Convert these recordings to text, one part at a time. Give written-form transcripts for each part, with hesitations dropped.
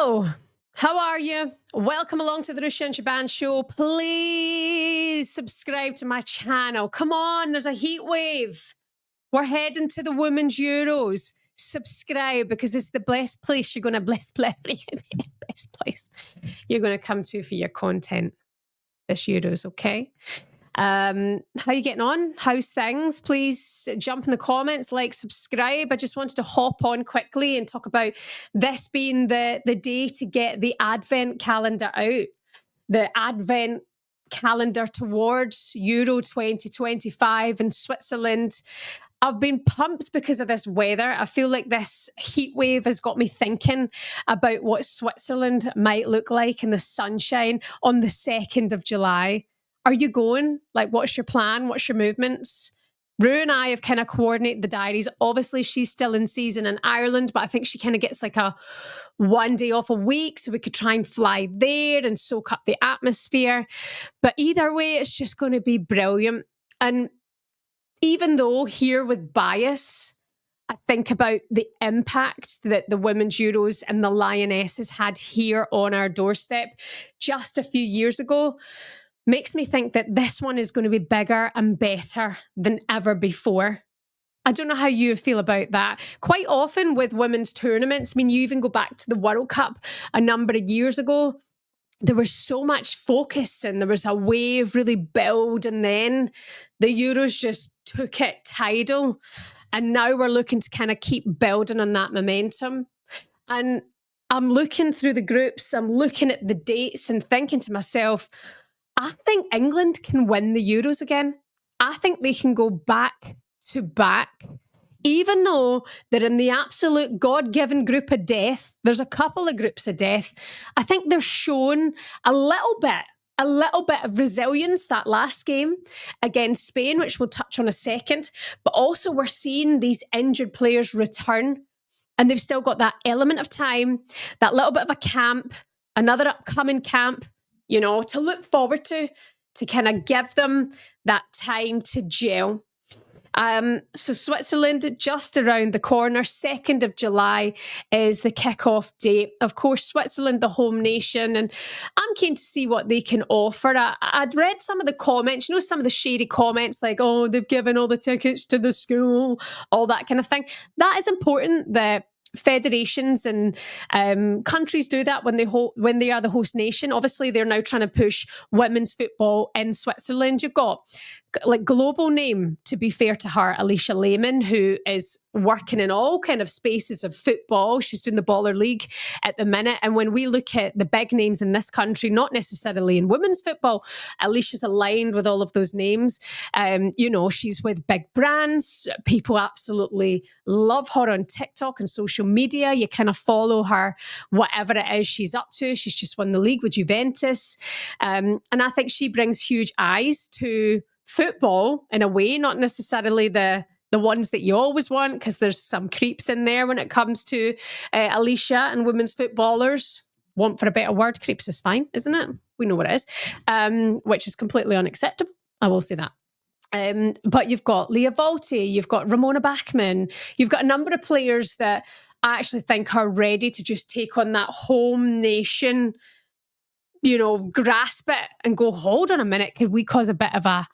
Hello, how are you? Welcome along to the Russia and Shaban show. Please subscribe to my channel. Come on, there's a heat wave. We're heading to the Women's Euros. Subscribe because it's the best place you're going to best place you're going to come to for your content this Euros, okay? How are you getting on? How's things? Please jump in the comments, like, subscribe. I just wanted to hop on quickly and talk about this being the day to get the Advent calendar out. The Advent calendar towards Euro 2025 in Switzerland. I've been pumped because of this weather. I feel like this heat wave has got me thinking about what Switzerland might look like in the sunshine on the 2nd of July. Are you going? Like, what's your plan? What's your movements? Rue and I have kind of coordinated the diaries. Obviously, she's still in season in Ireland, but I think she kind of gets like a 1 day off a week, so we could try and fly there and soak up the atmosphere. But either way, it's just going to be brilliant. And even though here with bias, I think about the impact that the Women's Euros and the Lionesses had here on our doorstep just a few years ago, makes me think that this one is going to be bigger and better than ever before. I don't know how you feel about that. Quite often with women's tournaments, I mean, you even go back to the World Cup a number of years ago, there was so much focus and there was a wave really build, and then the Euros just took it tidal. And now we're looking to kind of keep building on that momentum. And I'm looking through the groups, I'm looking at the dates and thinking to myself, I think England can win the Euros again. I think they can go back to back. Even though they're in the absolute God-given group of death, there's a couple of groups of death, I think they're shown a little bit of resilience that last game against Spain, which we'll touch on a second. But also we're seeing these injured players return, and they've still got that element of time, that little bit of a camp, another upcoming camp, you know, to look forward to kind of give them that time to gel. So Switzerland, just around the corner, 2nd of July is the kickoff date. Of course, Switzerland, the home nation, and I'm keen to see what they can offer. I'd read some of the comments, you know, some of the shady comments like, oh, they've given all the tickets to the school, all that kind of thing. That is important that federations and countries do that when they are the host nation. Obviously, they're now trying to push women's football in Switzerland. You've got like global name, to be fair to her, Alicia Lehmann, who is working in all kind of spaces of football. She's doing the Baller League at the minute. And when we look at the big names in this country, not necessarily in women's football, Alicia's aligned with all of those names. You know, she's with big brands. People absolutely love her on TikTok and social media. You kind of follow her, whatever it is she's up to. She's just won the league with Juventus. And I think she brings huge eyes to football in a way, not necessarily the ones that you always want, because there's some creeps in there when it comes to Alicia and women's footballers. Want for a better word, creeps is fine, isn't it? We know what it is, which is completely unacceptable. I will say that. But you've got Leah Volti, you've got Ramona Bachmann, you've got a number of players that I actually think are ready to just take on that home nation, you know, grasp it and go, hold on a minute, could we cause a bit of a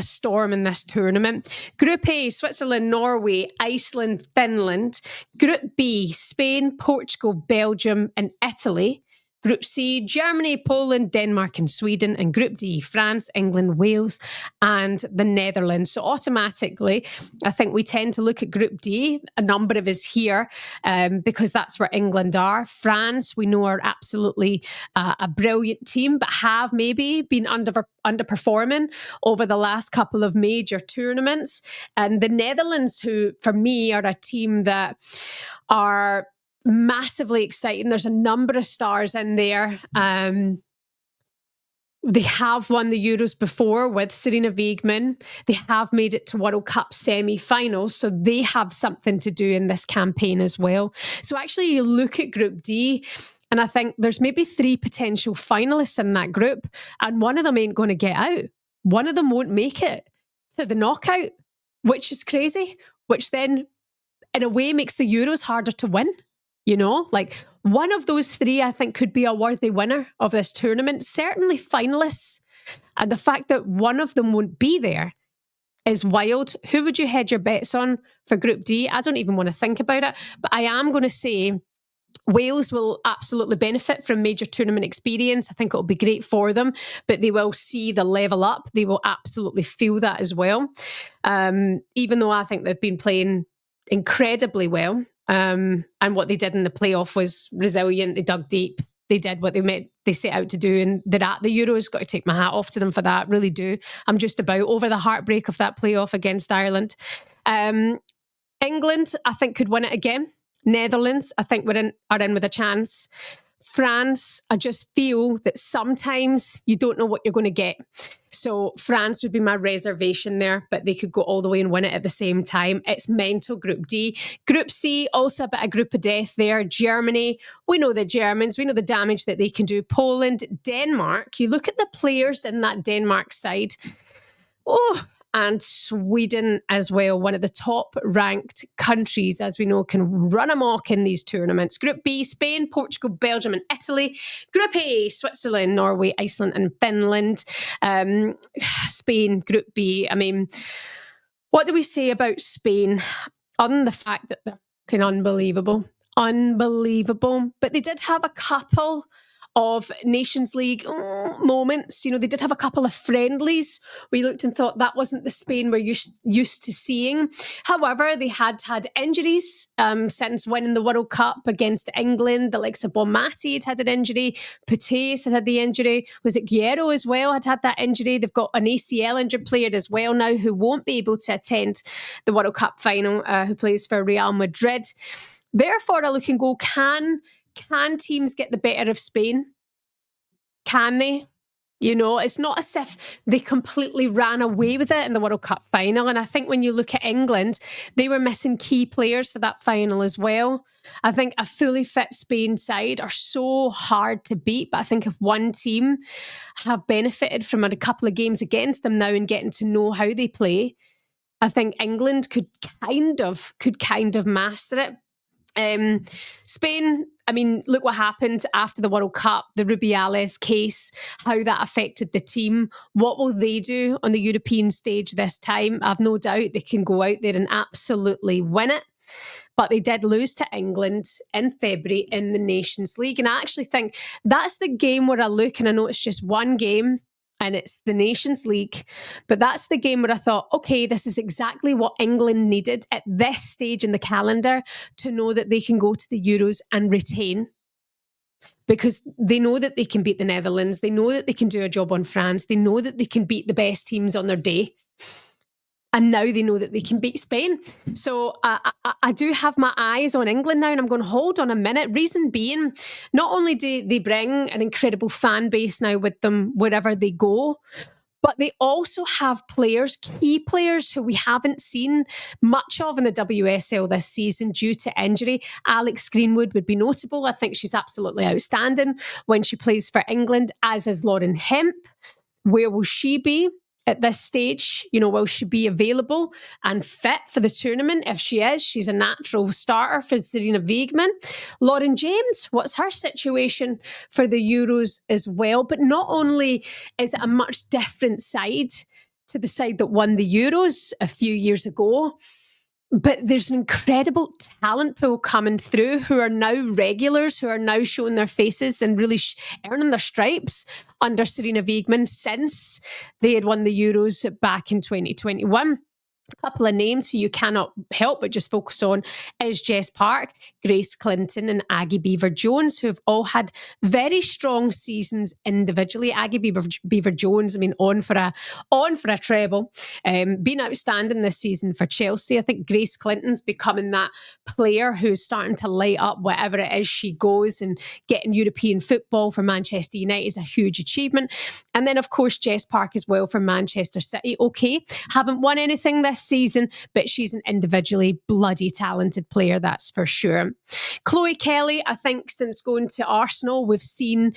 storm in this tournament? Group A, Switzerland, Norway, Iceland, Finland. Group B, Spain, Portugal, Belgium, and Italy. Group C, Germany, Poland, Denmark, and Sweden. And Group D, France, England, Wales, and the Netherlands. So automatically, I think we tend to look at Group D, a number of us here, because that's where England are. France, we know, are absolutely a brilliant team, but have maybe been underperforming over the last couple of major tournaments. And the Netherlands, who for me are a team that are massively exciting. There's a number of stars in there. They have won the Euros before with Serena Wiegmann. They have made it to World Cup semi-finals, so they have something to do in this campaign as well. So actually, you look at Group D, and I think there's maybe 3 potential finalists in that group, and one of them ain't going to get out. One of them won't make it to the knockout, which is crazy, which then, in a way, makes the Euros harder to win. you know? Like, one of those three, I think, could be a worthy winner of this tournament. Certainly finalists. And the fact that one of them won't be there is wild. Who would you hedge your bets on for Group D? I don't even want to think about it. But I am going to say Wales will absolutely benefit from major tournament experience. I think it'll be great for them, but they will see the level up. They will absolutely feel that as well. Even though I think they've been playing incredibly well. And what they did in the playoff was resilient. They dug deep. They did what they set out to do, and they're at the Euros. Got to take my hat off to them for that. Really do. I'm just about over the heartbreak of that playoff against Ireland. England, I think, could win it again. Netherlands, I think, are in with a chance. France, I just feel that sometimes you don't know what you're going to get. So France would be my reservation there, but they could go all the way and win it at the same time. It's mental. Group D. Group C, also a bit of group of death there. Germany, we know the Germans, we know the damage that they can do. Poland, Denmark, you look at the players in that Denmark side. Oh, and Sweden as well, one of the top ranked countries, as we know, can run amok in these tournaments. Group B, Spain, Portugal, Belgium and Italy. Group A, Switzerland, Norway, Iceland and Finland. Spain, Group B. I mean, what do we say about Spain? Other than the fact that they're fucking unbelievable. But they did have a couple of Nations League moments. You know, they did have a couple of friendlies. We looked and thought that wasn't the Spain we're used to seeing. However, they had injuries since winning the World Cup against England. The likes of Bonmati had an injury. Putés had the injury. Was it Guerrero as well had that injury? They've got an ACL injured player as well now who won't be able to attend the World Cup final, who plays for Real Madrid. Therefore, I look and go, can teams get the better of Spain? Can they? You know, it's not as if they completely ran away with it in the World Cup final. And I think when you look at England, they were missing key players for that final as well. I think a fully fit Spain side are so hard to beat. But I think if one team have benefited from a couple of games against them now and getting to know how they play, I think England could kind of master it. Spain, I mean, look what happened after the World Cup, the Rubiales case, how that affected the team. What will they do on the European stage this time? I've no doubt they can go out there and absolutely win it. But they did lose to England in February in the Nations League. And I actually think that's the game where I look and I know it's just one game, and it's the Nations League. But that's the game where I thought, okay, this is exactly what England needed at this stage in the calendar to know that they can go to the Euros and retain. Because they know that they can beat the Netherlands. They know that they can do a job on France. They know that they can beat the best teams on their day. And now they know that they can beat Spain. So I do have my eyes on England now, and I'm going, hold on a minute. Reason being, not only do they bring an incredible fan base now with them wherever they go, but they also have players, key players who we haven't seen much of in the WSL this season due to injury. Alex Greenwood would be notable. I think she's absolutely outstanding when she plays for England, as is Lauren Hemp. Where will she be at this stage? You know, will she be available and fit for the tournament? If she is, she's a natural starter for Serena Wiegmann. Lauren James, what's her situation for the Euros as well? But not only is it a much different side to the side that won the Euros a few years ago, but there's an incredible talent pool coming through who are now regulars, who are now showing their faces and really earning their stripes under Serena Wiegmann since they had won the Euros back in 2021. A couple of names who you cannot help but just focus on is Jess Park, Grace Clinton and Aggie Beaver-Jones, who have all had very strong seasons individually. Aggie Beaver-Jones, I mean, on for a treble, been outstanding this season for Chelsea. I think Grace Clinton's becoming that player who's starting to light up wherever it is she goes, and getting European football for Manchester United is a huge achievement. And then, of course, Jess Park as well for Manchester City. Okay, haven't won anything this season, but she's an individually bloody talented player, that's for sure. Chloe Kelly, I think since going to Arsenal, we've seen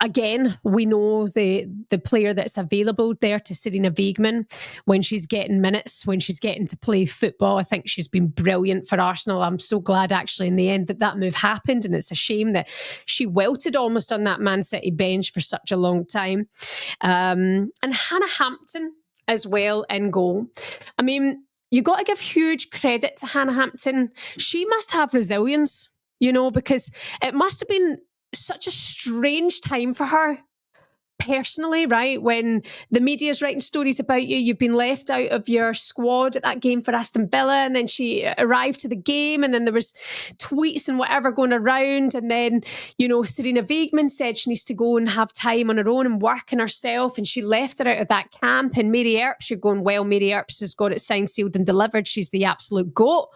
Again, we know the player that's available there to Serena Wiegmann when she's getting minutes, when she's getting to play football. I think she's been brilliant for Arsenal. I'm so glad actually in the end that move happened, and it's a shame that she welted almost on that Man City bench for such a long time. And Hannah Hampton as well in goal. I mean, you got to give huge credit to Hannah Hampton. She must have resilience, because it must have been such a strange time for her personally, right? When the media's writing stories about you've been left out of your squad at that game for Aston Villa, and then she arrived to the game, and then there was tweets and whatever going around, and then, Serena Wiegmann said she needs to go and have time on her own and work on herself, and she left her out of that camp. And Mary Earps, you're going, well, Mary Earps has got it signed, sealed and delivered. She's the absolute GOAT.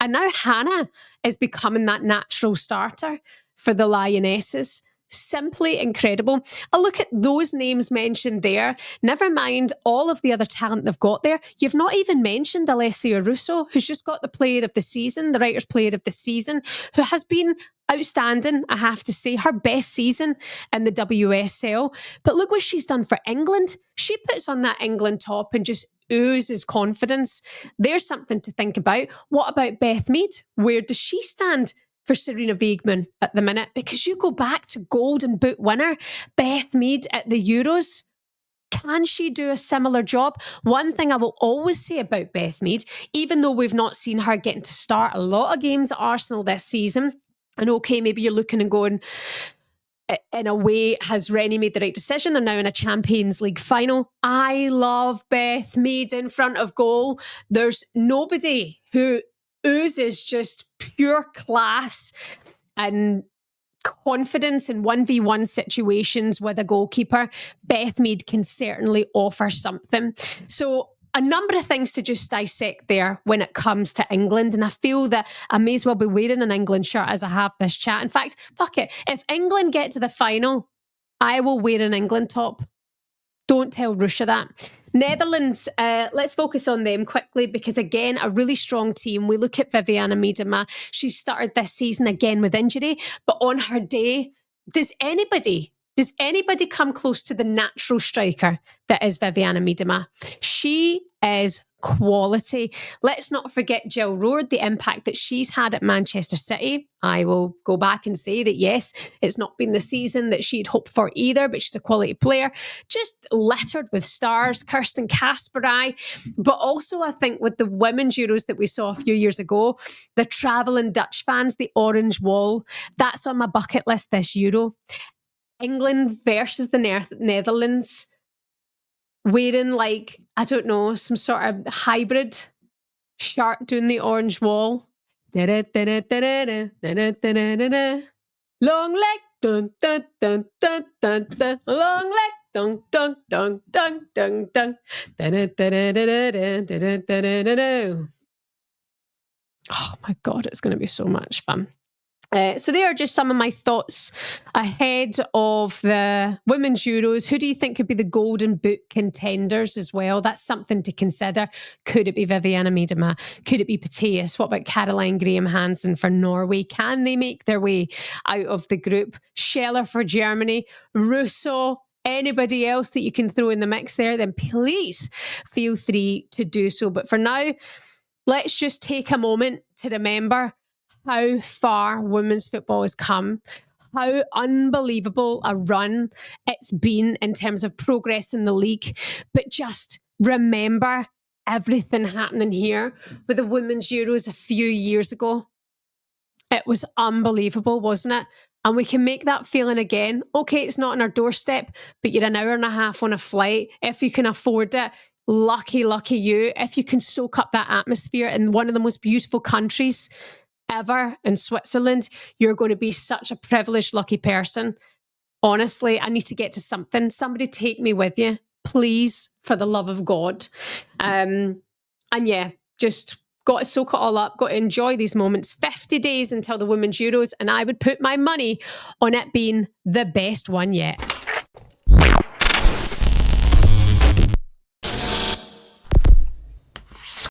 And now Hannah is becoming that natural starter for the Lionesses. Simply incredible. I look at those names mentioned there, never mind all of the other talent they've got there. You've not even mentioned Alessia Russo, who's just got the player of the season, the writer's player of the season, who has been outstanding, I have to say, her best season in the WSL. But look what she's done for England. She puts on that England top and just oozes confidence. There's something to think about. What about Beth Mead? Where does she stand for Serena Wiegmann at the minute? Because you go back to Golden Boot winner Beth Mead at the Euros. Can she do a similar job? One thing I will always say about Beth Mead, even though we've not seen her getting to start a lot of games at Arsenal this season, and okay, maybe you're looking and going, in a way, has Rennie made the right decision? They're now in a Champions League final. I love Beth Mead in front of goal. There's nobody who oozes just pure class and confidence in 1v1 situations with a goalkeeper. Beth Mead can certainly offer something. So a number of things to just dissect there when it comes to England. And I feel that I may as well be wearing an England shirt as I have this chat. In fact, fuck it. If England get to the final, I will wear an England top. Don't tell Russia that. Netherlands, let's focus on them quickly because, again, a really strong team. We look at Vivianne Miedema. She started this season again with injury, but on her day, does anybody come close to the natural striker that is Vivianne Miedema? She is quality. Let's not forget Jill Roord, the impact that she's had at Manchester City. I will go back and say that, yes, it's not been the season that she'd hoped for either, but she's a quality player, just littered with stars. Kirsten Kasperai, but also I think with the women's Euros that we saw a few years ago, the travelling Dutch fans, the orange wall, that's on my bucket list this Euro. England versus the Netherlands, wearing I don't know, some sort of hybrid shirt doing the orange wall. Long leg, dun dun dun dun dun dun. Long leg, dun dun dun dun dun dun. Oh my God, it's going to be so much fun. So there are just some of my thoughts ahead of the Women's Euros. Who do you think could be the Golden Boot contenders as well? That's something to consider. Could it be Vivianne Miedema? Could it be Pateus? What about Caroline Graham-Hansen for Norway? Can they make their way out of the group? Scheller for Germany? Russo? Anybody else that you can throw in the mix there? Then please feel free to do so. But for now, let's just take a moment to remember how far women's football has come, how unbelievable a run it's been in terms of progress in the league. But just remember everything happening here with the Women's Euros a few years ago. It was unbelievable, wasn't it? And we can make that feeling again. Okay, it's not on our doorstep, but you're an hour and a half on a flight. If you can afford it, lucky you. If you can soak up that atmosphere in one of the most beautiful countries ever in Switzerland, you're going to be such a privileged, lucky person. Honestly, I need to get to something. Somebody take me with you, please, for the love of God. And yeah, just got to soak it all up, got to enjoy these moments. 50 days until the Women's Euros, and I would put my money on it being the best one yet.